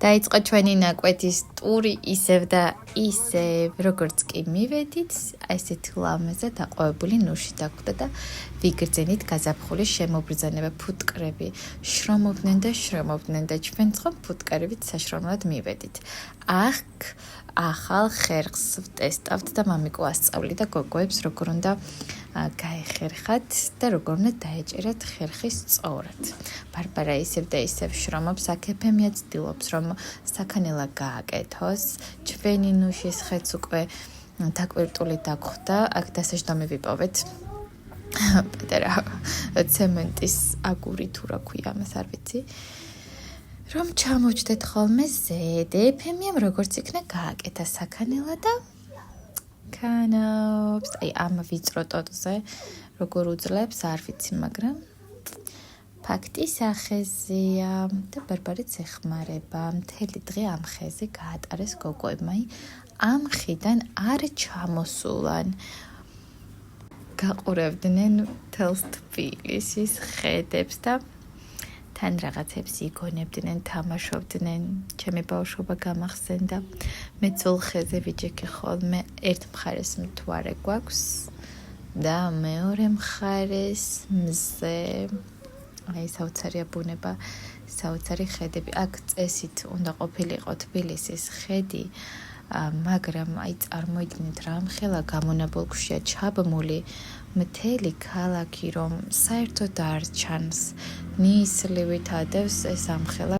დაიწყო ჩვენი ნაკვეთის ტური ისევ და ისევ, როგორც კი მივედით, ესეთი ლამაზა დაყვავებული ნუში დაგვდა და ვიგრძენით გაზაფხულის შემობრძანება ფუტკრები. შრომობდნენ და ჩვენ ხო ფუტკრებით საშრომლად მივედით. აქ ახალ ხერხს ვტესტავთ და მამიკო ასწავლიდა გოგოებს როგორ უნდა გაეხერხათ და როგორ უნდა დაეჭერათ ხერხის სწორად. ბარბარა ისევ და ისევ შრომობს, აქეფემია ცდილობს, რომ საქანელა გააკეთოს. ჩვენი ნუშის ხეც უკვე დაკვირტული დაგხვდა, აქ დასაჯდომი ვიპოვეთ. პატარა ცემენტის აგური თუ რა ქვია ამას არ ვიცი. რომ ჩამოჯდეთ ხოლმე ზედ, ეფემიამ როგორც იქნა გააკეთა საქანელა და ქანობს. აი ამ ვიწრო ტოტზე როგორ უძლებს არ ვიცი, მაგრამ ფაქტი სახეზეა და ბარბარიც ეხმარება. მთელი დღე ამ ხეზე გაატარეს გოგოებმა. ამ ხიდან არ ჩამოსულან. გაყურებდნენ მთელს თბილისის ხედებს და თან რაღაცებს იგონებდნენ, თამაშობდნენ. ჩემი ბავშვობა გამახსენდა. მეცულ ხეზე ვიჯექი ხოლმე ერთ მხარეს მთვარე გვაქვს და მეორე მხარეს მზე. აი საოცარია ბუნება, საოცარი ხედები. აქ წესით უნდა ყოფილიყო თბილისის ხედი, მაგრამ აი წარმოიდგინეთ რამხელა გამონაბოლქვშია ჩაბმული მთელი ქალაქი, რომ საერთოდ არ ჩანს. ნისლივით ადევს ეს ამხელა